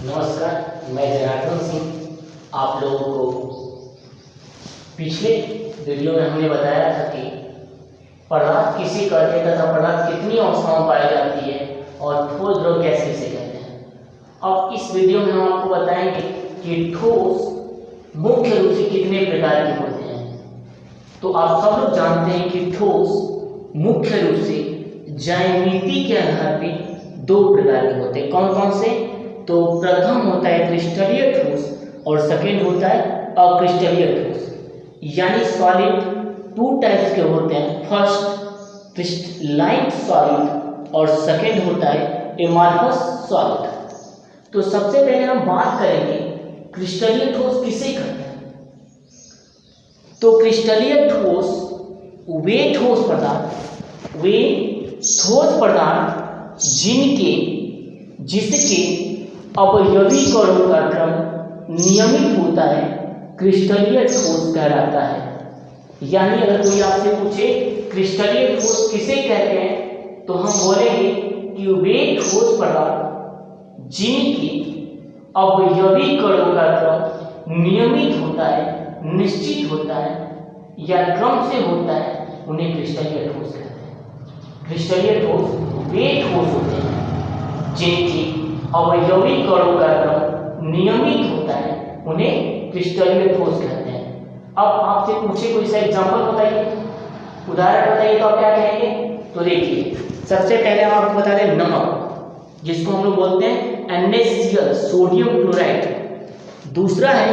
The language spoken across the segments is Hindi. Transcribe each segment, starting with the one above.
नमस्कार, मैं जनार्दन सिंह। आप लोगों को पिछले वीडियो में हमने बताया था कि पदार्थ किसे कहते हैं तथा पदार्थ कितनी अवस्थाओं में पाई जाती है और ठोस द्रव गैस किसे कहते हैं। अब इस वीडियो में हम आपको बताएंगे कि ठोस मुख्य रूप से कितने प्रकार के होते हैं। तो आप सब लोग जानते हैं कि ठोस मुख्य रूप से ज्यामिति के आधार पर दो प्रकार के होते हैं। कौन कौन से? तो प्रथम होता है क्रिस्टलीय ठोस और सेकेंड होता है अक्रिस्टलीय ठोस। यानी सॉलिड टू टाइप्स के होते हैं, फर्स्ट क्रिस्टलाइन सॉलिड और सेकेंड होता है एमॉर्फस सॉलिड। तो सबसे पहले हम बात करेंगे क्रिस्टलीय ठोस किसे कहते हैं। तो क्रिस्टलीय ठोस वे ठोस पदार्थ जिसके अवयवी कणों का क्रम नियमित होता है क्रिस्टलीय ठोस कहलाता है। यानी अगर कोई आपसे पूछे क्रिस्टलीय ठोस किसे कहते हैं तो हम बोलेंगे कि वे ठोस पदार्थ जिनके अवयवी कणों का क्रम नियमित होता है, निश्चित होता है या क्रम से होता है, उन्हें क्रिस्टलीय ठोस कहते हैं। क्रिस्टलीय ठोस वे ठोस होते हैं जिनके अवयवी कणों का क्रम नियमित होता है, उन्हें क्रिस्टलीय ठोस कहते हैं। अब आपसे पूछे कोई सा एग्जांपल बताइए, उदाहरण बताइए, तो आप क्या कहेंगे? तो देखिए, सबसे पहले हम आपको बता दें नमक, जिसको हम लोग बोलते हैं NaCl सोडियम क्लोराइड। दूसरा है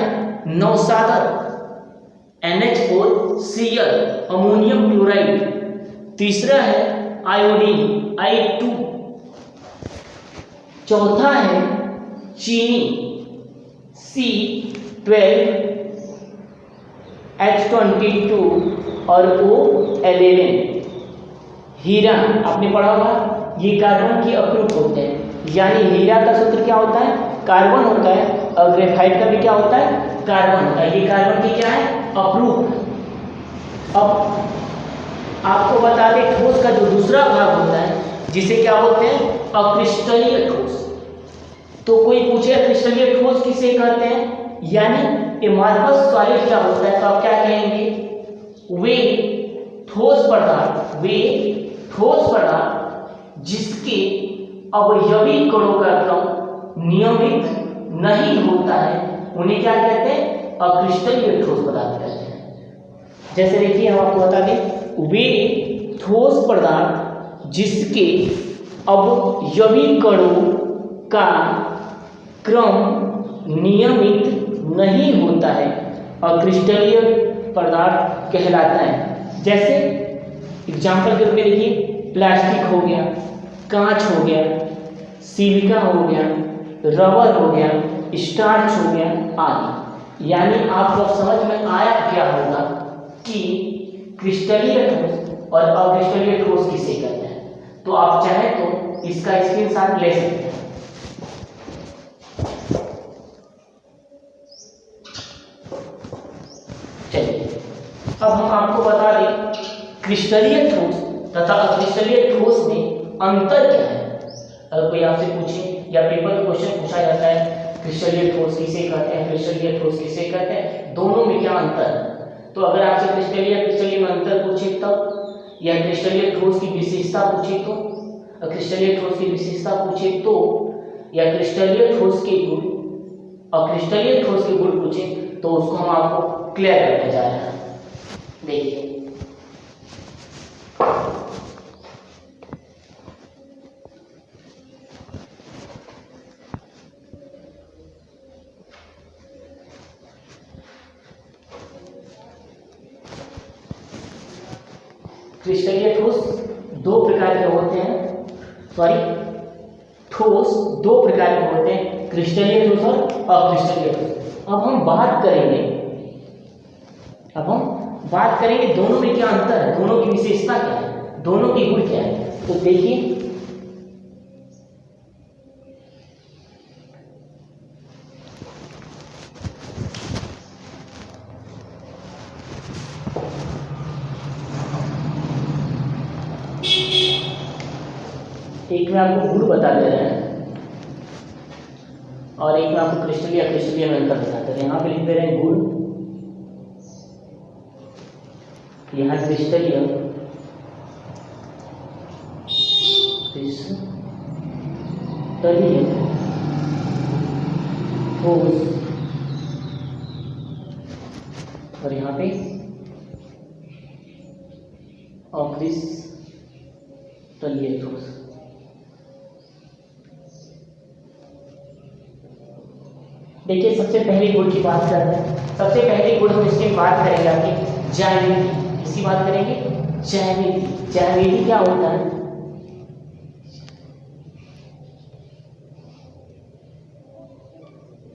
नौसागर NH4Cl अमोनियम क्लोराइड। तीसरा है आयोडीन I2। चौथा है चीनी C12H22 और O11। हीरा आपने पढ़ा होगा, ये कार्बन के अप्रूप होते हैं। यानी हीरा का सूत्र क्या होता है? कार्बन होता है और ग्रेफाइट का भी क्या होता है? कार्बन होता है। ये कार्बन की क्या है? अप्रूप। अब आपको बता दें ठोस का जो दूसरा भाग होता है जिसे क्या बोलते हैं? अक्रिस्टलीय ठोस। तो कोई पूछे क्रिस्टलीय ठोस किसे कहते हैं, यानी एमॉर्फस सॉलिड क्या होता है, तो आप क्या कहेंगे? वे ठोस पदार्थ जिसके अवयवी कणों का क्रम नियमित नहीं होता है, उन्हें क्या कहते हैं? अक्रिस्टलीय ठोस पदार्थ कहते हैं। जैसे देखिए, हम आपको बता दें, वे ठोस पदार्थ जिसके अवयवी कणों का क्रम नियमित नहीं होता है अक्रिस्टलीय पदार्थ कहलाता है। जैसे एग्जाम्पल के रूप में देखिए, प्लास्टिक हो गया, कांच हो गया, सिलिका हो गया, रबर हो गया, स्टार्च हो गया आदि। यानी आपको समझ में आया क्या होगा कि क्रिस्टलीय ठोस और अक्रिस्टलीय ठोस किसे कहते हैं। तो आप चाहे तो इसका स्क्रीनशॉट ले सकते हैं। चलिए, अब हम आपको बता दें क्रिस्टलीय ठोस तथा अक्रिस्टलीय ठोस में अंतर क्या है। अगर कोई आपसे पूछे या पेपर में क्वेश्चन पूछा जाता है क्रिस्टलीय ठोस किसे कहते हैं, क्रिस्टलीय ठोस किसे कहते हैं, दोनों में क्या अंतर है। तो अगर आपसे क्रिस्टलीय में अंतर पूछे तब, या क्रिस्टलीय ठोस की विशेषता पूछे तो, क्रिस्टलीय ठोस की विशेषता पूछे तो, या क्रिस्टलीय ठोस के गुण, अक्रिस्टलीय ठोस के गुण पूछे तो उसको हम आपको क्लियर करने जा रहे हैं। देखिए, क्रिस्टलीय ठोस दो प्रकार के होते हैं, ठोस दो प्रकार के होते हैं, क्रिस्टलीय ठोस और अक्रिस्टलीय ठोस। अब हम बात करेंगे दोनों में क्या अंतर है, दोनों की विशेषता क्या है, दोनों की गुण क्या है। तो देखिए, एक मैं आपको गुण बता दे रहा है। और एक में आपको क्रिस्टलीय अक्रिस्टलीय में अंतर बताते हैं। यहाँ पे लिख दे रहे हैं गुण, यहाँ क्रिस्टलीय ठोस और यहाँ पे अक्रिस्टलीय ठोस। देखिए सबसे पहले गुण की बात करते हैं। सबसे पहले गुण हम इसकी बात करेंगे आपकी ज्यामिति। इसकी बात करेंगे ज्यामिति। ज्यामिति क्या होता है?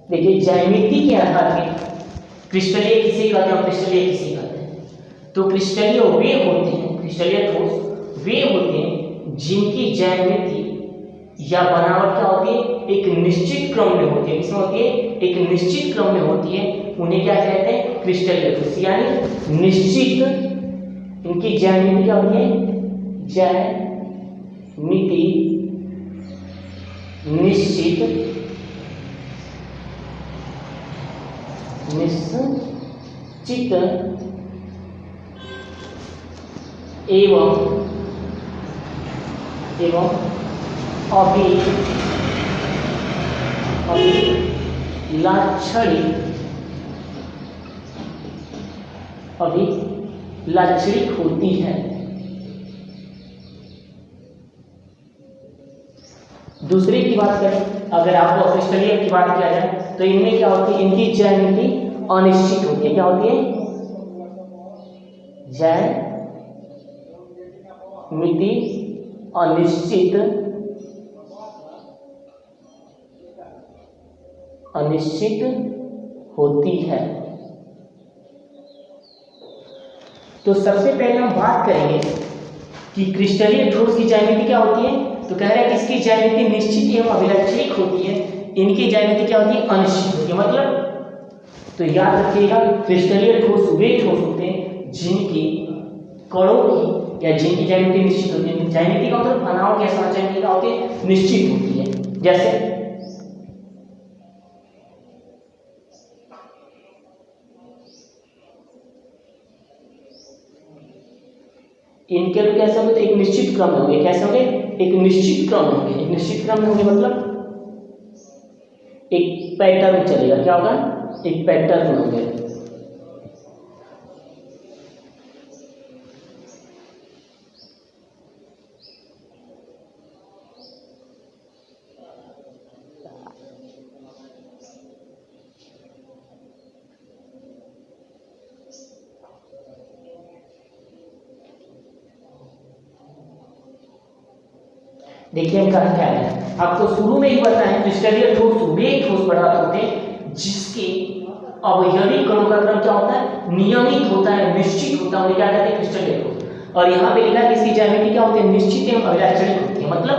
देखिए ज्यामिति के आधार पे क्रिस्टलीय किसे कहते हैं और क्रिस्टलीय किसे कहते हैं। तो क्रिस्टलीय वे होते हैं, क्रिस्टलीय ठोस वे होते हैं जिनकी ज्यामिति या बनावट क्या होती है? एक निश्चित क्रम में होती है। किसमें होती है? एक निश्चित क्रम में होती है। उन्हें क्या कहते हैं? क्रिस्टलीय ठोस। यानी निश्चित इनकी ज्यामिति क्या होती है? ज्यामिति निश्चित एवं अभिलाक्षणिक होती है। दूसरे की बात करें, अगर आपको क्रिस्टलीय की बात किया जाए तो इनमें क्या होती है? इनकी ज्यामिति अनिश्चित होती है। क्या होती है? ज्यामिति अनिश्चित होती है। तो सबसे पहले हम बात करेंगे कि क्रिस्टलीय ठोस की ज्यामिति क्या होती है। तो कह रहे हैं कि इसकी ज्यामिति निश्चित एवं अभिलाक्षणिक होती है, इनकी ज्यामिति क्या होती है? अनिश्चित होती है। मतलब तो याद रखिएगा क्रिस्टलीय ठोस वे ठोस होते हैं जिनकी कणों की या जिनकी ज्यामिति निश्चित होती है। ज्यामिति का मतलब बनाव के साथ ज्यामिति क्या होती है? निश्चित होती है। जैसे इनके लोग कैसे होंगे? तो एक निश्चित क्रम में होंगे। कैसे होंगे? एक निश्चित क्रम में होंगे। एक निश्चित क्रम में होंगे मतलब एक पैटर्न चलेगा। क्या होगा? एक पैटर्न होंगे। देखिए हम कहा क्या है, आपको शुरू में ही बताया क्रिस्टलीय ठोस वे ठोस पदार्थ होते हैं जिसके अवयवी कणों का क्रम क्या होता है? नियमित होता है, निश्चित होता है। उन्हें क्या कहते हैं? क्रिस्टलीय ठोस। और यहाँ पे लिखा है कि इसकी ज्यामिति क्या होती है? निश्चित एवं अभिलाक्षणिक होती है। मतलब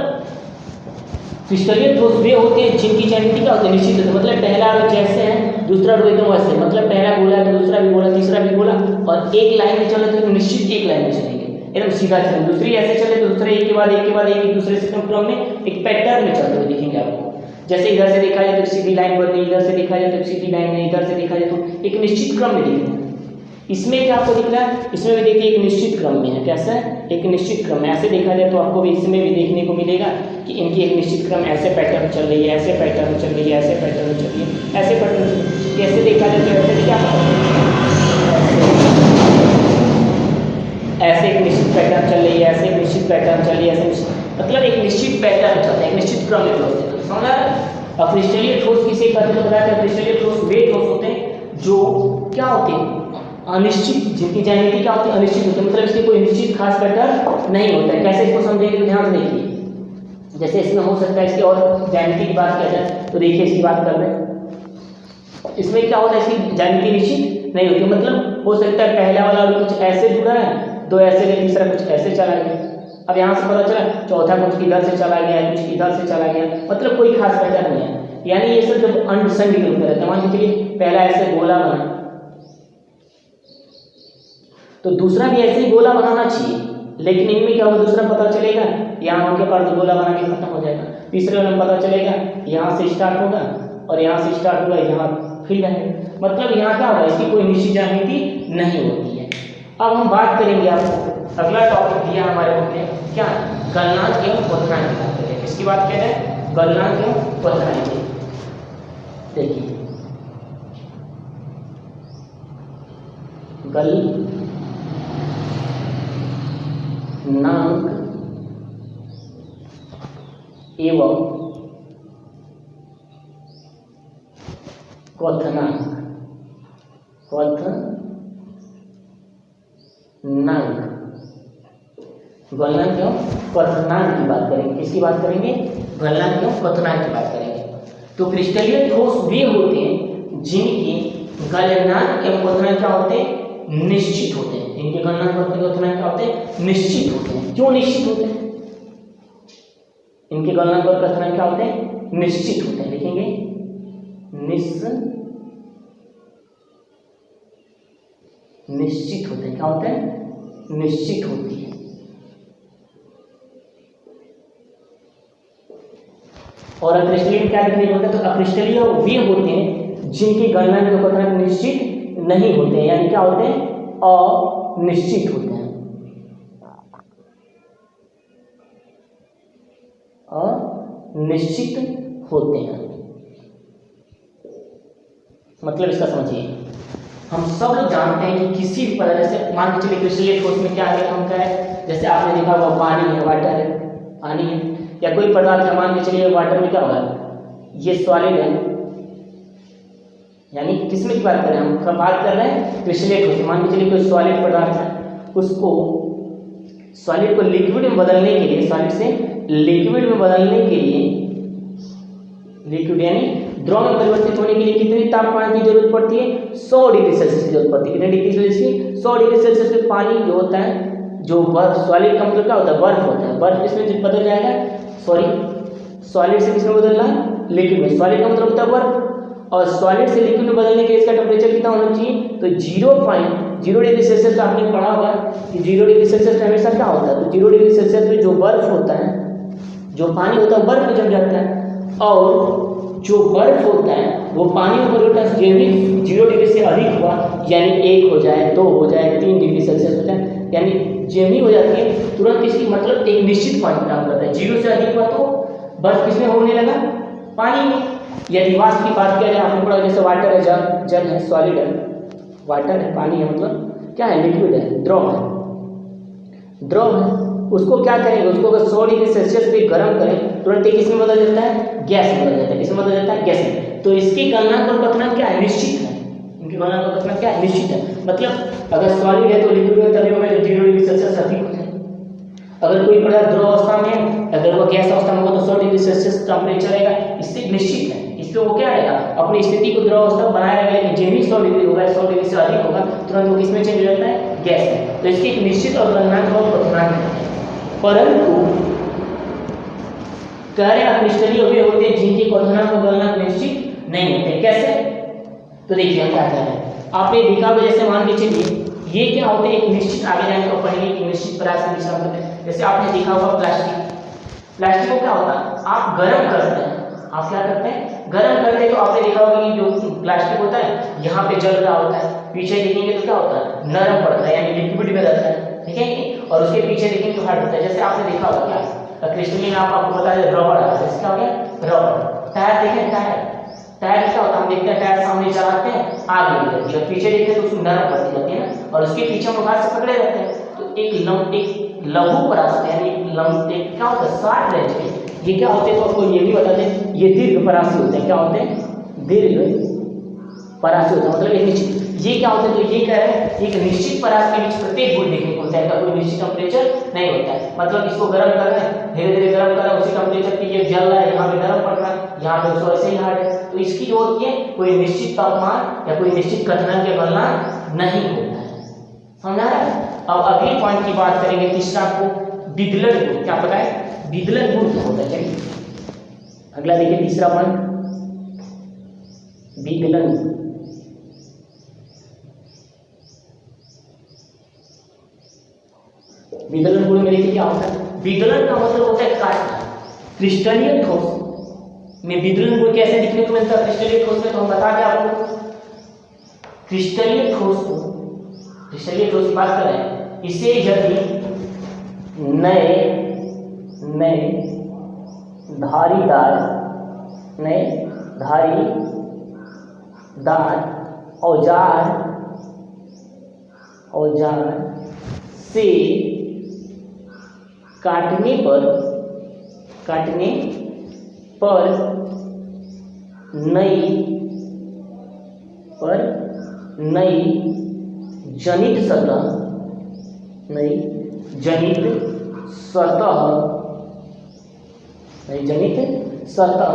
क्रिस्टलीय ठोस वे होते हैं जिनकी ज्यामिति क्या होती है? निश्चित होती है। मतलब पहला रो जैसे है, दूसरा रो एकदम वैसे। मतलब पहला बोला तो दूसरा भी बोला, तीसरा भी बोला, और एक लाइन में चले तो निश्चित एक लाइन में चलेंगे, एकदम सीधा चले। दूसरी ऐसे चले तो दूसरे एक के बाद एक के बाद एक दूसरे से क्रम में एक पैटर्न में चलते हुए दिखेंगे आपको। जैसे इधर से देखा जाए तो सीधी लाइन बन गई, इधर से देखा जाए तो सीधी लाइन है, इधर से देखा जाए तो एक निश्चित क्रम में दिखेगा। इसमें क्या आपको दिख रहा है? इसमें भी देखिए एक निश्चित क्रम में है। कैसा है? एक निश्चित क्रम में। ऐसे देखा जाए तो आपको भी इसमें भी देखने को मिलेगा कि इनकी एक निश्चित क्रम ऐसे पैटर्न चल रही है, ऐसे पैटर्न चल रही है, ऐसे पैटर्न चल रही है, ऐसे पैटर्न। कैसे देखा जाए तो ऐसे क्या ऐसे एक निश्चित पैटर्न चल रही है, ऐसे एक निश्चित पैटर्न चल रही है, ऐसे मतलब एक निश्चित पैटर्न चलता है, एक निश्चित क्रम में होते हैं। समझा? अब क्रिस्टलीय ठोस किसे कहते हैं? तो बताया था क्रिस्टलीय ठोस वे ठोस होते हैं जो क्या होते हैं? अनिश्चित, जिनकी ज्यामिति क्या होती है? अनिश्चित होती है। मतलब इसके कोई निश्चित खास पैटर्न नहीं होता है। कैसे इसको समझेंगे तो ध्यान से देखिए। जैसे इसमें हो सकता है इसकी और ज्यामिति की बात किया जाए तो देखिए इसकी बात कर रहे हैं। इसमें क्या होता है? इसकी ज्यामिति निश्चित नहीं होती। मतलब हो सकता है पहला वाला कुछ ऐसे जुड़ा है, दो ऐसे गए, तीसरा कुछ ऐसे चला गया। अब यहाँ से पता चला चौथा कुछ इधर से चला गया, कुछ इधर से चला गया, मतलब कोई खास पैटर्न नहीं है। यानी ये सब जब अंडसंड के रूप में रहता है, मान लीजिए पहला ऐसे गोला बना तो दूसरा भी ऐसे ही गोला बनाना चाहिए, लेकिन इनमें क्या होगा? दूसरा पता चलेगा यहाँ होके अर्ध गोला बना के खत्म हो जाएगा, तीसरे वाला पता चलेगा यहाँ से स्टार्ट होगा और यहाँ से स्टार्ट हुआ यहाँ फिर रहेगा, मतलब यहाँ क्या होगा, इसकी कोई निश्चित ज्यामिति नहीं होती है। अब हम बात करेंगे, आपको अगला टॉपिक दिया हमारे बुक में, क्या गलनांक एवं क्वथनांक की बात करें। किसकी बात कर रहे हैं, गलनांक एवं क्वथनांक की। देखिए गलनांक एवं क्वथनांक, गलनांक एवं क्वथनांक की बात करेंगे। किसकी बात करेंगे, गलनांक एवं क्वथनांक की बात करेंगे। तो क्रिस्टलीय ठोस वे होते हैं जिनकी गलनांक एवं क्वथनांक क्या होते हैं, निश्चित होते हैं। इनके गलनांक और क्वथनांक क्या होते हैं, निश्चित होते हैं। क्यों निश्चित होते हैं, इनके गलनांक और क्वथनांक क्या होते हैं, निश्चित होते हैं। लिखेंगे निश्चित होते हैं। क्या होते हैं, निश्चित होती है। और अक्रिस्टलीय में क्या लिखने होता है, तो अक्रिस्टलीय वे होते हैं जिनकी गलनांक और क्वथनांक निश्चित नहीं होते हैं, यानी क्या होते हैं, अनिश्चित होते हैं, अनिश्चित होते हैं। मतलब इसका समझिए, हम सब लोग जानते हैं कि किसी भी पदार्थ, जैसे मान के चलिए क्रिस्टलीय ठोस में क्या है, हम क्या है, जैसे आपने देखा होगा पानी है, वाटर है, पानी है, या कोई पदार्थ है, मान के चलिए वाटर में क्या होगा, ये सॉलिड है, यानी किसमें की बात कर रहे हैं हम, बात कर रहे हैं क्रिस्टलीय ठोस। मान के चलिए कोई सॉलिड पदार्थ है, उसको सॉलिड को लिक्विड में बदलने के लिए, सॉलिड से लिक्विड में बदलने के लिए, लिक्विड यानी द्रव में परिवर्तित होने के लिए कितने तापमान की जरूरत पड़ती है, 100 डिग्री सेल्सियस की जरूरत पड़ती है। कितने डिग्री सेल्सियस की, 100 डिग्री सेल्सियस पे पानी जो होता है, जो बर्फ, सॉलिड का मतलब क्या होता है, बर्फ होता है। बर्फ किसमें बदल जाएगा, सॉलिड से किसमें बदलना है, लिक्विड में। सॉलिड का मतलब होता है बर्फ, और सॉलिड से लिक्विड में बदलने के लिए इसका टेम्परेचर कितना होना चाहिए, तो 0.0 डिग्री सेल्सियस। आपने पढ़ा होगा कि 0 डिग्री सेल्सियस पे हमेशा क्या होता है, तो 0 डिग्री सेल्सियस पे जो बर्फ होता है, जो पानी होता है, बर्फ में जम जाता है, और जो बर्फ होता है वो पानी में परिवर्तन भी 0 डिग्री से अधिक हुआ, यानी 1 हो जाए, 2 हो जाए, 3 डिग्री सेल्सियस हो जाए, यानी जेमी हो जाती है तुरंत, इसकी मतलब एक निश्चित पॉइंट काम करता है। 0 से अधिक हुआ तो बर्फ किसमें होने लगा, पानी में। यदि वाष्प की बात किया जाए, आपने पढ़ा जैसे वाटर है, जल है, सॉलिड है, वाटर है, पानी है, मतलब क्या है, लिक्विड है, द्रव है, द्रव है, उसको क्या करेंगे, उसको अगर 100 डिग्री सेल्सियस पे गर्म करें, तुरंत ही किसमें बदल जाता है, गैस में बदल जाता है। किसमें बदल जाता है, गैस में। तो इसकी गलनांक और क्वथनांक क्या है, निश्चित है। इनकी गलनांक और क्वथनांक क्या है, निश्चित है। मतलब अगर सॉलिड है तो लिक्विड में तभी होगा जब 0 डिग्री सेल्सियस अधिक हो जाए। अगर कोई पदार्थ द्रव अवस्था में है, अगर वो गैस अवस्था में होगा तो 100 डिग्री सेल्सियस टेम्परेचर रहेगा, इससे निश्चित है। इस पे वो क्या रहेगा, अपनी स्थिति को द्रव अवस्था बनाए रहेगा, लेकिन जो भी 100 डिग्री होगा, 100 डिग्री से अधिक होगा, तुरंत वो किसमें चेंज हो जाता है, गैस में। तो इसकी एक निश्चित और गलनांक और क्वथनांक है। परंतु कह रहे क्रिस्टलीय वे होते हैं जिनकी क्वथनांक और गलनांक निश्चित नहीं होते। कैसे, तो देखिए हम क्या कह रहे हैं, आपने देखा होगा, जैसे मान के चलिए ये क्या होते हैं, एक निश्चित, आगे जाने को पढ़ेंगे कि निश्चित पदार्थ से निश्चित होते हैं। जैसे आपने देखा होगा प्लास्टिक, प्लास्टिक को क्या होता है, आप गर्म करते हैं, आप क्या करते हैं, गर्म करते हैं, तो आपने देखा होगा कि जो प्लास्टिक होता है यहाँ पे जल रहा होता है, पीछे देखेंगे तो क्या होता है, नरम पड़ता है, यानी लिक्विड में रहता है, ठीक है, और उसके पीछे देखेंगे तो हार्ड होता है। जैसे आपने देखा होगा क्या क्रिस्टलीय में आपको पता है रबड़ आता है, इसका हो गया रबड़। टायर देखें, टायर क्या होता है, हम देखते हैं टायर सामने चलाते हैं, आगे बढ़ जाती है, पीछे देखते हैं तो उसमें नरम पड़ती जाती है ना, और उसके पीछे हम हाथ से पकड़े रहते हैं। तो एक लघु परास, यानी एक क्या होता है, शॉर्ट रेंज के ये क्या होते हैं, तो आपको ये भी बता दें, ये दीर्घ परासी होते हैं। क्या होते हैं, दीर्घ परासी होता है, मतलब एक निश्चित। ये क्या होता है, तो ये क्या है, एक निश्चित परास के बीच प्रत्येक गुण देखने को मिलता है, कोई निश्चित टेम्परेचर नहीं होता है। मतलब इसको गर्म कर रहे हैं, धीरे धीरे गर्म कर रहे हैं, उसी टेम्परेचर पे ये जल रहा है, यहाँ पे गर्म पड़ रहा है, यहाँ पे उसको ऐसे ही हार्ड है। तो इसकी जो होती है, कोई निश्चित तापमान या कोई निश्चित क्वथनांक के गलनांक नहीं होता है। समझा रहा है। अब अगली पॉइंट की बात करेंगे, तीसरा आपको विदलन गुण। क्या पता है, विदलन गुण क्या होता है, चलिए अगला देखिए, तीसरा पॉइंट विदलन। विदलन गुण में देखिए क्या होता है, विदलन का मतलब होता है काटना। क्रिस्टलीय ठोस में विदलन गुण कैसे दिखने को मिलता है क्रिस्टलीय ठोस में, तो हम बता दें आपको क्रिस्टलीय ठोस को, क्रिस्टलीय ठोस की बात कर रहे हैं, इसे यदि नए धारीदार औजार से काटने पर नई जनित सतह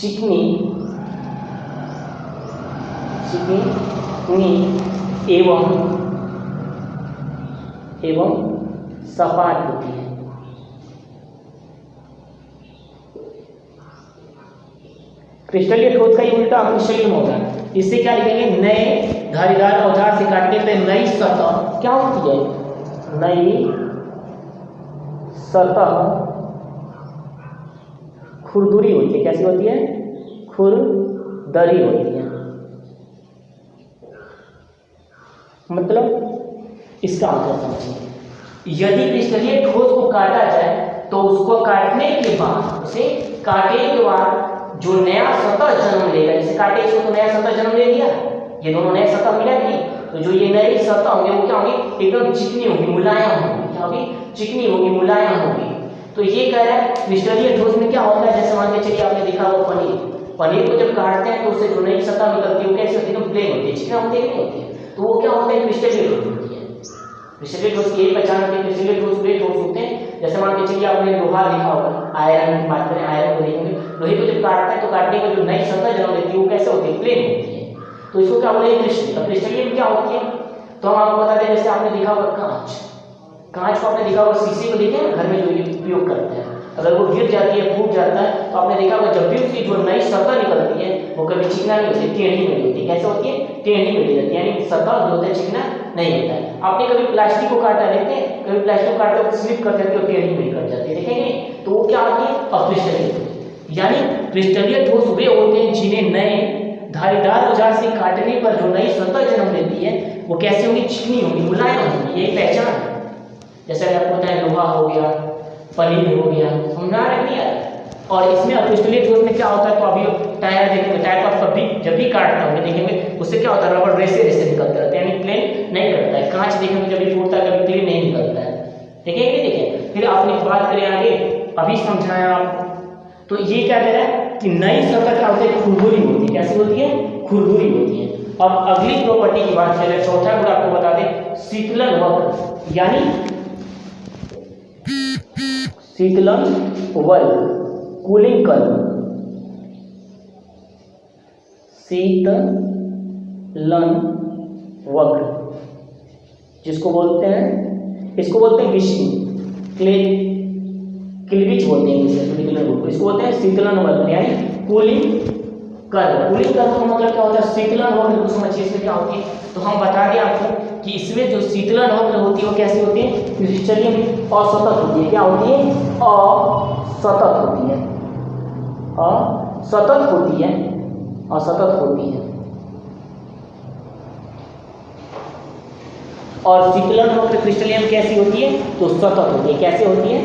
चिकनी एवं सपाट होती है। क्रिस्टलीय ठोस का उल्टा क्रिस्टलीय में होता है। इससे क्या लिखेंगे, नए धारीदार औजार से काटने पर नई सतह क्या होती है, नई सतह खुरदुरी होती है। कैसी होती है, खुरदरी होती है। मतलब इसका मतलब समझिए, यदि क्रिस्टलीय ठोस को काटा जाए तो उसको काटने के बाद जो नया सतह जन्म लेगा, जैसे काटे इसको तो नया सतह जन्म ले लिया, ये दोनों नए सतह मिला नहीं, तो जो ये नई सतह होंगे वो क्या होंगी, एकदम चिकनी होगी, मुलायम होगी। क्या होगी, चिकनी होगी, मुलायम होगी। तो ये कह रहा है क्रिस्टलीय ठोस में क्या होता है, जैसे मान के चलिए आपने देखा वो पनीर को जब काटते हैं तो उससे जो नई सतह निकलती है वो कैसी होती है, प्लेन होती है, चिकना होती है नहीं होती है, तो वो क्या होता है, क्रिस्टलीय ठोस होती है। क्रिस्टलीय ठोस की पहचान होती है, क्रिस्टलीय ठोस वे ठोस होते हैं, जैसे मान के चलिए आपने लोहा देखा होगा, आयरन की बात करें, आयरन को देखेंगे, लोहे को जब काटते हैं तो काटने में जो नई सतह जन्म लेती है वो कैसे होती है, प्लेन होती है। तो इसको क्या बोले, क्रिस्टलीय में क्या होती है, तो हम आपको बता दें, जैसे आपने देखा होगा कांच को आपने देखा होगा, शीशे को देखे घर में जो उपयोग करते हैं, अगर वो गिर जाती है, फूट जाता है, तो आपने देखा होगा जब भी उसकी जो नई सतह निकलती है वो कभी चिकना नहीं होती, टेढ़ी मिली होती है। कैसे होती है, टेढ़ी मिली जाती है, यानी सतह जो होता है चिकना नहीं होता है। आपने कभी प्लास्टिक को काटा, देखते हैं कभी प्लास्टिक को काटते वक्त स्लिप कर जाती है और टेढ़ी मिली कर जाती है, देखेंगे, तो वो क्या होती है, अक्रिस्टलीय ठोस। यानी क्रिस्टलीय ठोस वे होते हैं जिन्हें नए धारीदार औजार से काटने पर जो नई सतह जन्म लेती है वो कैसी होगी, चिकनी होगी, मुलायम होगी, यही पहचान है। जैसे आपको पता है लोहा हो गया, पनीर हो गया, समझा रहे हैं यार। और इसमें क्रिस्टलीय ठोस में क्या होता है, तो अभी टायर देखेंगे, टायर को आप कभी जब भी काटते होंगे देखेंगे उससे क्या होता है, रबड़ रेसे निकलते रहते हैं, यानी प्लेन नहीं करता है। कांच देखेंगे जब भी फूटता है कभी क्लीन नहीं निकलता है, देखेंगे नहीं देखें। फिर आपने बात करें आगे, अभी समझाया आपको, तो ये क्या कह रहा है कि नई सतह क्या होती है, खुरदुरी होती है। कैसी होती है, खुरदुरी होती है। अब अगली प्रॉपर्टी की बात करें, चौथा गुण आपको बता दें, शीतलन वक्र, यानी शीतलन वक्र, कूलिंग कर्व, शीतलन वक्र जिसको बोलते हैं, इसको बोलते हैं क्लीविज बोलते हैं इसको बोलते हैं शीतलन वक्र, यानी कूलिंग कर्व। कूलिंग कर्व का मतलब क्या होता है, शीतलन वक्र को समझिए इसमें क्या होती है। तो हम बता दें आपको कि इसमें जो शीतलन वक्र होती है वो कैसी होती है, क्रिस्टलीय में असतत होती है। क्या होती है, असतत होती है, असतत होती है। और शीतलन वक्र क्रिस्टलीय में कैसी होती है, तो सतत होती है। कैसे होती है,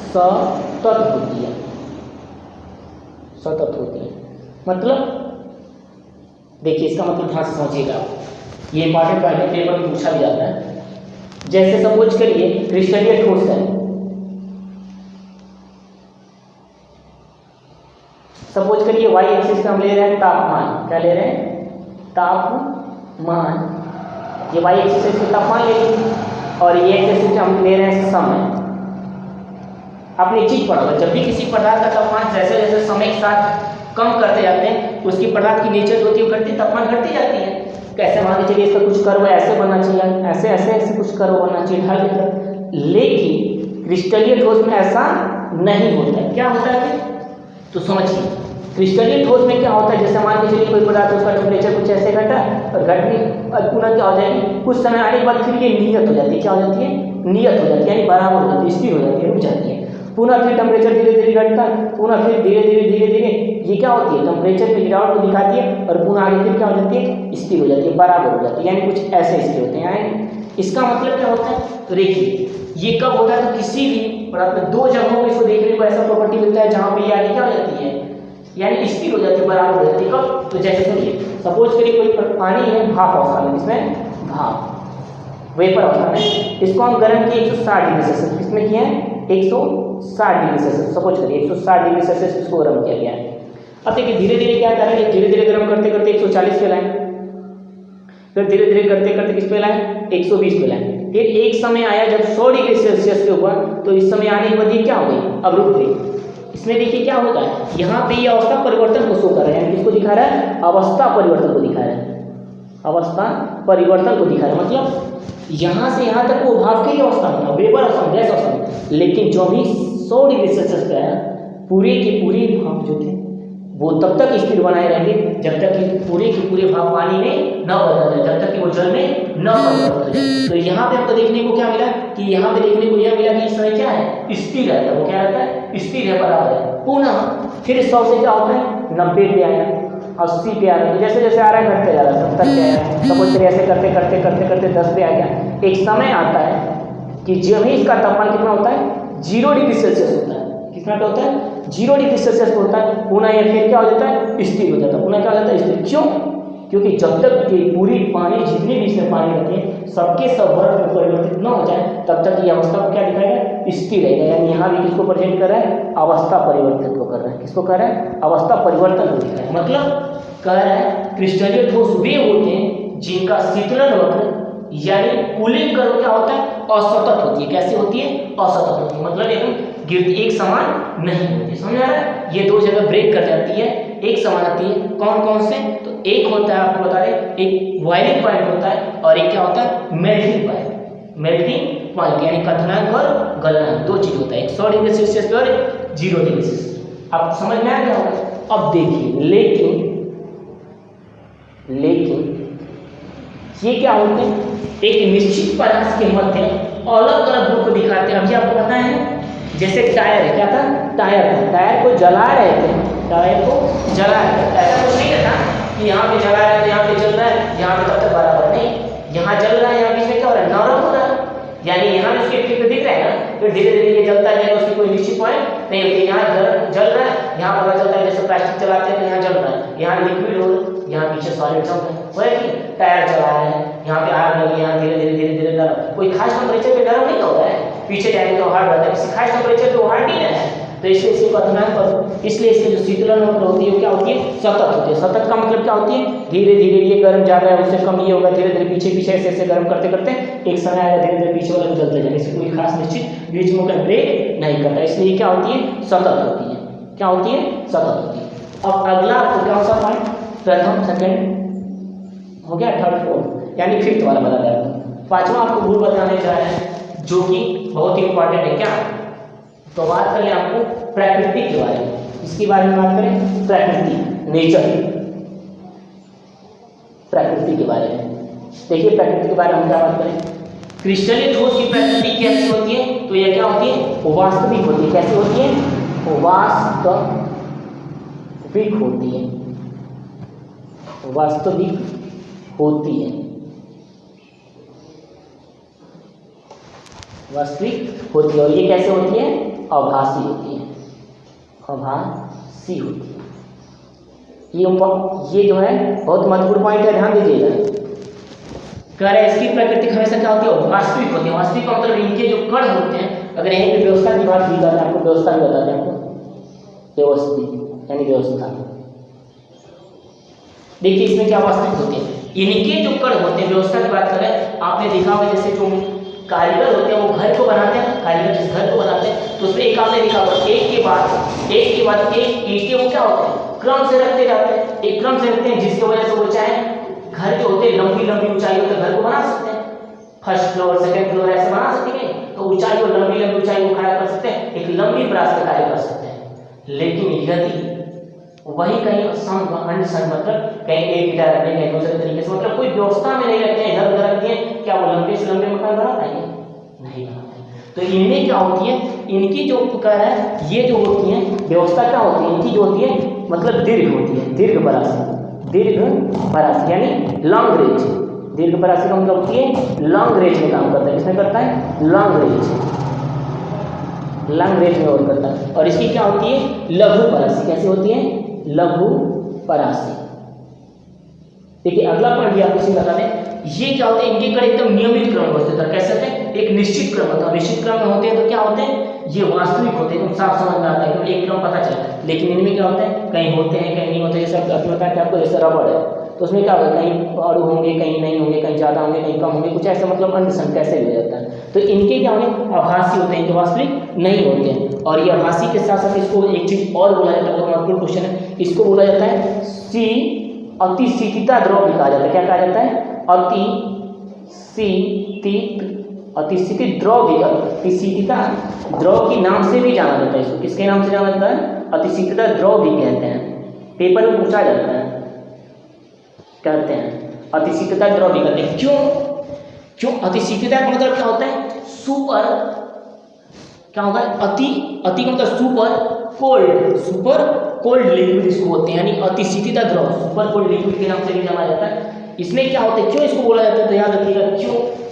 सतत होती है। मतलब देखिए इसका मतलब ध्यान से समझिएगा, ये इंपॉर्टेंट पहले पेपर में पूछा भी जाता है। जैसे सपोज करिए क्रिस्टलीय ठोस है, सपोज करिए वाई एक्सिस पे हम ले रहे हैं तापमान, क्या ले रहे हैं, तापमान, ये वाई एक्सिस पे तापमान ले लीजिए, और ये एक्सिस पे हम ले रहे हैं समय। आपने एक चीज पढ़ा होगा, जब भी किसी पदार्थ का तापमान जैसे जैसे समय के साथ कम करते जाते हैं, उसकी पदार्थ की नेचर होती है वो घटती, तापमान घटती जाती है। कैसे मान के चलिए इसका कुछ कर्व ऐसे बनना चाहिए, ऐसे कुछ कर्व बनना चाहिए ढाल की तरफ, लेकिन क्रिस्टलीय ठोस में ऐसा नहीं होता है। क्या होता है, तो समझिए क्रिस्टलीय ठोस में क्या होता है, जैसे मान के चलिए कोई पदार्थ उसका टेम्परेचर कुछ ऐसे घटा और घटने पुनः क्या हो जाएगी, कुछ समय आने के बाद फिर ये नियत हो जाती है। क्या हो जाती है, नियत हो जाती है, यानी बराबर हो जाती है, स्थिर हो जाती है, रुक जाती है। पुनः फिर टेम्परेचर धीरे धीरे घटता है, पुनः फिर धीरे धीरे ये क्या होती है, टेम्परेचर में गिरावट को दिखाती है और पुनः आगे फिर क्या हो जाती है, स्थिर हो जाती है, बराबर हो जाती है, यानी कुछ ऐसे स्थिर होते हैं। इसका मतलब क्या होता है, तो देखिए ये कब होता है, तो किसी भी और आपने दो जगहों में इसको देखने को ऐसा प्रॉपर्टी मिलता है जहाँ पे ये आगे क्या हो जाती है, यानी स्थिर हो जाती है, बराबर हो जाती है। कब, तो जैसे सुनिए, सपोज करिए कोई पानी है भाप अवस्था में, इसमें भाप वेपर अवस्था में, इसको हम गर्म किए 160 डिग्री सेल्सियस, किसमें किए हैं 160 डिग्री सेल्सियस, सपोज करिए 160 डिग्री सेल्सियस इसको गर्म किया गया है। अब देखिए धीरे धीरे क्या करेंगे, धीरे धीरे गर्म करते करते 140 पे लाएं, फिर धीरे धीरे करते करते किस पे लाएं 120 पे लाएं, फिर एक समय आया जब 100 डिग्री सेल्सियस पे हुआ, तो इस समय आने के बाद ये क्या हो गई, अब रुक गई। इसमें देखिए क्या होता है, यहाँ पे ये अवस्था परिवर्तन को शो कर रहा है, यानी किसको दिखा रहा है, अवस्था परिवर्तन को दिखा रहा है, अवस्था परिवर्तन को दिखा रहा है। मतलब यहाँ से यहाँ तक वो भाप की अवस्था में था, वेपर अवस्था में, गैस अवस्था में, लेकिन जो भी 100 डिग्री सेल्सियस पे आया, पूरे के पूरे भाप जो थे वो तब तक स्थिर बनाए रहेंगे जब तक कि पूरे के पूरे भाप पानी में न बदल जाए, जब तक कि वो जल में न परिवर्तित हो जाए। तो यहाँ पे हमको देखने को क्या मिला कि यहाँ पे देखने को यह मिला कि इस समय क्या है, स्थिर रहता है, वो क्या रहता है, स्थिर है, बराबर है। पुनः फिर 100 से क्या होता है 90 पे आया, 80 पे आ रहा है, जैसे जैसे आ रहा है घटते जा रहा है, 70 पे आया, सपोज करिए ऐसे करते करते करते करते 10 पे आ गया। एक समय आता है कि जब ही इसका तापमान कितना होता है, 0 डिग्री सेल्सियस होता है, कितना पे होता है 0 डिग्री सेल्सियस पे होता है, पुनः ये फिर क्या हो जाता है, स्थिर हो जाता है, पुनः क्या हो जाता है, स्थिर। क्यों, क्योंकि जब तक कि पूरी पानी जितने भी इसमें पानी रहते हैं सबके सब बर्फ में परिवर्तित न हो जाए तब तक ये अवस्था को क्या दिखाएगा, स्थिर रहेगा। यानी यहाँ भी किसको प्रेजेंट कर रहा है, अवस्था परिवर्तन को कर रहा है, किसको कर रहा है, अवस्था परिवर्तन को दिखा रहा है। मतलब कह रहा है क्रिस्टलीय ठोस वे होते हैं जिनका शीतलन वक्र यानी कूलिंग कर्व क्या होता है, असतत होती है। कैसे होती है, असतत होती है, मतलब एकदम गिरती एक समान नहीं होती, समझ आ रहा है। ये दो जगह ब्रेक कर जाती है, एक समान आती है, कौन कौन से, तो एक होता है आपको बता रहे, एक बॉइलिंग पॉइंट होता है और एक क्या होता है, मेल्टिंग पॉइंट। मेल्टिंग पॉइंट यानी कथनांक और गलनांक, दो चीज होता है, एक 100 डिग्री सेल्सियस पे और 0 डिग्री सेल्सियस। आप समझ में आ गया होगा। अब देखिए लेकिन ये क्या होते हैं, एक निश्चित पदार्थ के मध्य अलग अलग ग्रुप दिखाते हैं। अभी आपको पता है जैसे टायर है, क्या था, टायर था, टायर को जला रहे थे, टायर को जला रहे थे, ऐसा कुछ नहीं रहता कि यहाँ पे जला रहे हैं तो यहाँ पे जल रहा है, यहाँ पे तब तक बराबर नहीं, यहाँ जल रहा है, यहाँ बीच में क्या हो रहा है, नरम हो रहा है, यानी यहाँ भी उसके इफेक्ट दिख रहा है ना, फिर धीरे धीरे ये जलता है, उसकी कोई निश्चित पॉइंट नहीं होती। यहाँ जल रहा है, यहाँ पता चलता है जैसे प्लास्टिक चलाते हैं तो यहाँ जल रहा है, यहाँ लिक्विड हो, यहाँ पीछे सॉलिड जम रहा है, कि टायर चला रहे हैं, यहाँ पे आग लगी, यहाँ धीरे धीरे धीरे धीरे नरम, कोई खास टेम्परेचर पे नरम नहीं होता है, पीछे जाएंगे तो हार्ड रहता है, किसी खास टेम्परेचर पे हार्ड नहीं रहता है। तो इसलिए इसके कथनांक पर, इसलिए इसकी जो शीतलन वक्र होती है वो क्या होती है, सतत होती है। सतत का मतलब क्या होती है, धीरे धीरे ये गर्म ज्यादा है, उससे कम ये होगा, धीरे धीरे पीछे पीछे ऐसे ऐसे गर्म करते करते एक समय आएगा धीरे धीरे पीछे वाला जलते जाएगा, इससे कोई खास निश्चित बीच में ब्रेक नहीं करता, इसलिए क्या होती है, सतत होती है। क्या होती है, सतत होती है। अब अगला आपको कौन सा पॉइंट, प्रथम सेकंड हो गया, थर्ड फोर्थ यानी फिफ्थ वाला बता रहा है। पांचवा आपको भूल बताने जा रहे हैं जो कि बहुत ही इंपॉर्टेंट है। क्या, तो बात करें आपको प्रकृति के बारे में, इसके बारे में बात करें, प्रकृति, नेचर, प्रकृति के बारे में। देखिए प्रकृति के बारे में हम क्या बात करें, क्रिस्टलीय ठोस की प्रकृति कैसी होती है, तो यह क्या होती है, वास्तविक होती है। कैसी होती है, वास्तविक होती है, वास्तविक होती है, वास्तविक होती है। और ये कैसे होती है, आभासी होती है, आभासी होती है। ये जो है बहुत महत्वपूर्ण पॉइंट है, ध्यान दीजिएगा। कह रहे इसकी प्रकृति हमेशा क्या होती है, वास्तविक होती है। वास्तविक का मतलब इनके जो कण होते हैं, अगर यहीं पे व्यवस्था की बात की जाती है, आपको व्यवस्था भी बताते हैं, आपको व्यवस्थित यानी व्यवस्था। देखिए इसमें क्या वास्तविक होते हैं, इनके जो कण होते हैं, व्यवस्था की बात करें, आपने देखा होगा जैसे जो कारीगर होते हैं वो घर को बनाते हैं, कारीगर जिस घर को बनाते हैं तो उसमें एक आपने देखा होगा एक के बाद एक ईंटें वो क्या होते हैं, क्रम से रखते जाते हैं, एक क्रम से रखते हैं, जिसकी वजह से वो चाहे घर जो होते हैं लंबी लंबी ऊंचाई होते घर को बना सकते हैं, फर्स्ट फ्लोर सेकंड फ्लोर ऐसे बना सकते हैं, तो ऊंचाई को लंबी लंबी ऊंचाई को खड़ा कर सकते हैं, एक लंबी ब्रास का कार्य कर सकते हैं। लेकिन यदि वही कहीं मतलब कहीं एक ईटा रखने कहीं दूसरे तरीके से, मतलब कोई व्यवस्था में नहीं रखते हैं, इधर उधर रखते हैं, क्या वो लंबे से लंबे मकान बना पाएंगे, नहीं बनाते। तो तो इनमें क्या होती है, इनकी जो प्रकार है ये जो होती है व्यवस्था क्या होती है, इनकी जो होती है मतलब दीर्घ होती है, दीर्घ परासी यानी लॉन्ग रेंज। दीर्घ परासी का मतलब होती है लॉन्ग रेंज में काम करता है। किसमें करता है? लॉन्ग रेंज में और करता है। और इसकी क्या होती है? लघु परासी। कैसे होती है? लघु परासी। देखिए अगला पॉइंट भी आपको बता दें, ये क्या होते हैं, इनके कण एकदम नियमित क्रम में होते हैं। कैसे होते हैं? एक निश्चित क्रम होता है। निश्चित क्रम में होते हैं तो क्या होते हैं, ये वास्तविक होते हैं, एकदम साफ समझ में आता है, क्योंकि एक क्रम पता चलता है। लेकिन इनमें क्या होता है, कहीं होते हैं कहीं नहीं होते। जैसे अभी बताया कि आपको जैसे रबड़ है तो उसमें क्या होगा, कहीं अणु होंगे कहीं नहीं होंगे, कहीं ज़्यादा होंगे कहीं कम होंगे, कुछ ऐसा मतलब अंडसंग कैसे हो जाता है। तो इनके क्या होंगे, आभासी होते हैं, इनके वास्तविक नहीं होते हैं। और ये आभासी के साथ साथ इसको एक चीज और बोला जाता है, बहुत महत्वपूर्ण क्वेश्चन है, इसको बोला जाता है अतिशीतिता द्रव भी कहा जाता है। क्या कहा जाता है? अतिशीतित द्रव भी, अतिशीतिता द्रव के नाम से भी जाना जाता है। इसको किसके नाम से जाना जाता है? अतिशीतिता द्रव भी कहते हैं। पेपर में पूछा जाता है, कहते हैं अतिशीतता द्रव भी कहते हैं। क्यों अतिशीतता का मतलब क्या होता है? सुपर क्या होता है? अति का मतलब सुपर कोल्ड लिक्विड इसको होते हैं, यानी अतिशीतता द्रव सुपर कोल्ड लिक्विड के नाम से भी जाना जाता है। इसमें क्या होता है, क्यों इसको बोला जाता है, तो याद रखिएगा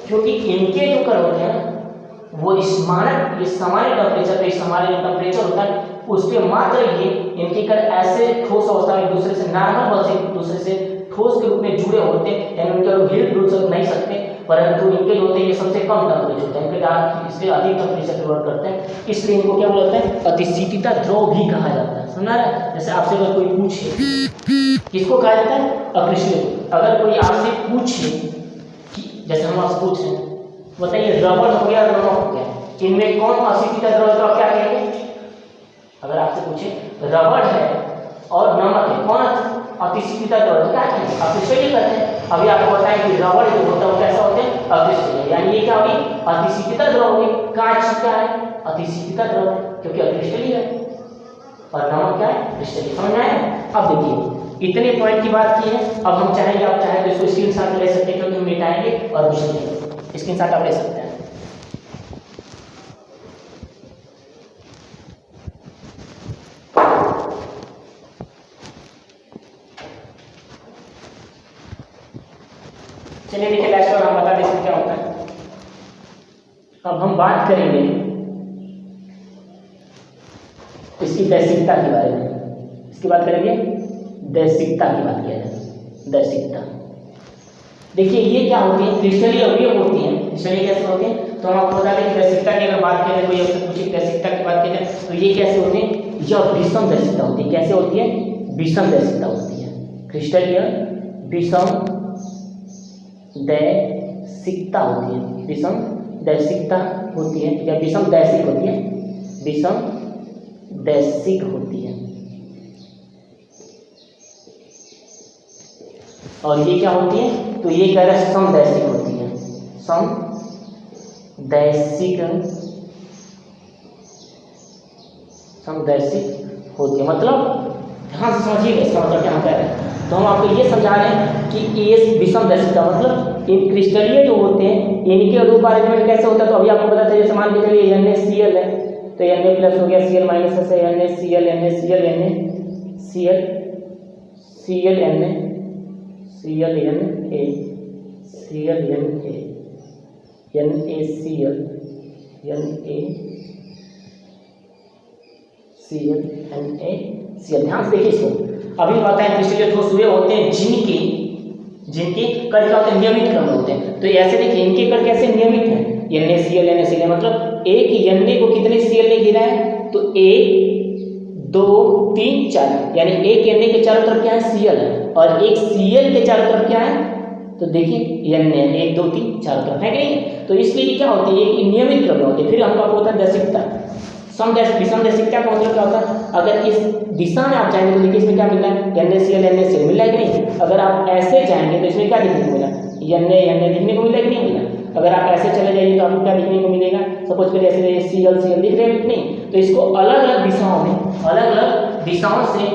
क्योंकि इनके जो कण होते हैं वो इस सामान्य टेम्परेचर पे, हमारे जो टेम्परेचर होता है उस पर मात्र ये इनके कण ऐसे ठोस अवस्था में दूसरे से नॉर्मल बल से दूसरे से ठोस के रूप में जुड़े होते हैं, यानी उनके हिल डुल नहीं सकते, परंतु इनके जो होते हैं ये सबसे कम टेम्परेचर होता है, इनके इससे अधिक टेम्परेचर पे वर्क करते हैं। इसलिए इनको क्या बोला जाता है? अतिशीतिता द्रव भी कहा जाता है। समझा रहा है? जैसे आपसे अगर कोई पूछे, किसको कहा जाता है? अक्रिस्टलीय। अगर कोई आपसे पूछे कि जैसे हम आपसे पूछ रहे हैं, बताइए रबड़ हो गया नमक हो गया, इनमें कौन अतिशीतिता द्रव है, तो आप क्या कहेंगे? अगर आपसे पूछे रबड़ है और नमक है, कौन अतिशीतिता द्रव है, क्या कहेंगे? अक्रिस्टलीय कहते हैं। अभी आपको बताएं कि रबड़ जो होता है वो कैसा होते हैं? अक्रिस्टलीय। यानी ये क्या होगी? अतिशीतिता द्रव होगी। कांच क्या है? अतिशीतिता द्रव है, क्योंकि अक्रिस्टलीय है। और नमक क्या है? क्रिस्टलीय। समझ में आया? अब देखिए इतने पॉइंट की बात की है। अब हम चाहेंगे, आप चाहें तो इसको स्क्रीनशॉट ले सकते हैं, क्योंकि हम मिटाएंगे और कुछ नहीं, स्क्रीनशॉट आप ले सकते हैं। चलिए देखिए लास्ट और हम बता दें इसमें क्या होता है। अब हम बात करेंगे इसकी दैसिकता के बारे में। इसकी बात करेंगे दैसिकता की बात किया जाए। दैसिकता देखिए ये क्या होती है? क्रिस्टलीय अवयव होती हैं। क्रिस्टलीय कैसे होते हैं? तो हम आपको बता दें कि दैसिकता की अगर बात करें, कोई आपसे पूछे दैसिकता की बात करें तो ये कैसे होते हैं? यह विषम दैसिकता होती है। कैसे होती है? विषम दैसिकता होती है। क्रिस्टलीय विषम दैसिकता होती है। विषम दैसिकता होती है या विषम दैसिक होती है। विषम दैसिक होती है। और ये क्या होती है? तो ये कह रहा है समदैशिक होती है। समदैशिक होती है। मतलब ध्यान से समझिएगा इसका मतलब क्या हम कह रहे हैं। तो हम आपको ये समझा रहे हैं कि ये विषम दैशिकता मतलब इन क्रिस्टलीय जो होते हैं इनके रूप अरेंजमेंट कैसे होता है। तो अभी आपको पता था, जैसे मान के चलिए NaCl है तो Na प्लस हो गया, Cl माइनस है, NaCl NaCl NaCl Cl Na Cl Na Cl Na NaCl NaCl। ध्यान से देखिए इसको। अभी बात है क्रिस्टलीय ठोस हुए होते हैं जिनके कण क्या होते हैं? नियमित क्रम में होते हैं। तो ऐसे देखिए इनके कण कैसे नियमित हैं? NaCl NaCl मतलब एक Na को कितने Cl ने घेरा है? तो 1 2 3 4, यानी एक Na के चारों तरफ क्या है? Cl है, और एक Cl के चारों तरफ क्या है? तो देखिए Na 1 2 3 चारों तरफ है कि नहीं? तो इसलिए क्या होती है? एक नियमित क्रम में होती है। फिर हमको आपको होता है दैसिकता। विषम दैसिकता का मतलब क्या होता है? अगर इस दिशा में आप जाएंगे तो देखिए इसमें क्या मिल रहा है? NaCl NaCl मिल रहा है कि नहीं? अगर आप ऐसे जाएंगे तो इसमें क्या देखने को मिला? Na दिखने को मिला कि नहीं मिला? अगर आप ऐसे चले जाइए तो आपको क्या देखने को मिलेगा? सपोज करिए ऐसे Cl दिख रहे हैं कि नहीं? तो इसको अलग अलग दिशाओं से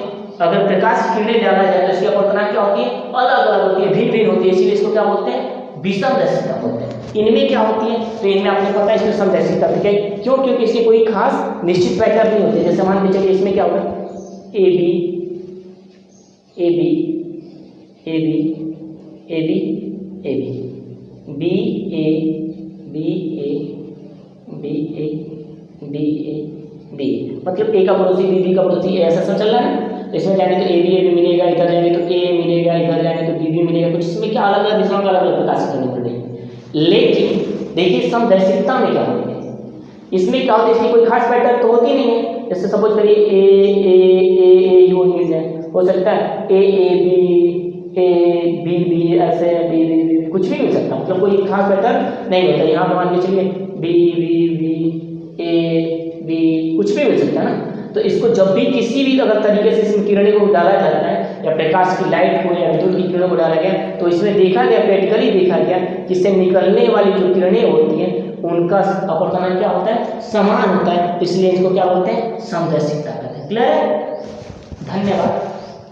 अगर प्रकाश की किरणें डाला जाए तो इसकी अपवर्तनांक क्या होती है? अलग अलग होती है, भिन्न भिन्न होती है। इसीलिए इसको क्या बोलते हैं? विषमदैशिकता बोलते हैं। इनमें क्या होती है, तो इनमें आपने पता है इसमें समदैशिकता ठीक है, क्यों? क्योंकि इसके कोई खास निश्चित पैटर्न नहीं होते। जैसे मान के चलिए इसमें क्या होगा, A B A B A B A B A B, B A B A B A B A B, मतलब ए का पड़ोसी बी का पड़ोसी ऐसा सब चल रहा है ना। इसमें जाएंगे तो ए बी मिलेगा, इधर जाएंगे तो ए मिलेगा, इधर जाएंगे तो बी मिलेगा, कुछ इसमें क्या अलग अलग दिशाओं में अलग अलग प्रकाशित करनी पड़ेगी। लेकिन देखिए समदैशिकता में क्या होती है, इसमें क्या होता है, इसकी कोई खास पैटर्न तो होती नहीं है। जैसे सपोज करिए ए यू मिल जाए, हो सकता है ए बी ऐसे बी कुछ भी मिल सकता है, मतलब कोई खास पैटर्न नहीं होता। यहाँ पर मान के चलिए बी ए बी कुछ भी मिल सकता है ना। तो इसको जब भी किसी भी अगर तरीके से इसमें किरणें को डाला जाता है या प्रकाश की लाइट को या विद्युत की किरणों को डाला गया, तो इसमें देखा गया, प्रैक्टिकली देखा गया कि इससे निकलने वाली जो किरणें होती हैं उनका अपवर्तनांक क्या होता है, समान होता है, इसलिए इसको क्या बोलते हैं, समदैशिकता कहते हैं। क्लियर है? धन्यवाद।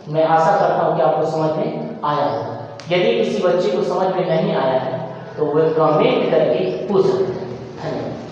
मैं आशा करता हूँ कि आपको समझ में आया होगा। यदि किसी बच्चे को समझ में नहीं आया है तो वह कमेंट करके पूछ सकते हैं। धन्यवाद।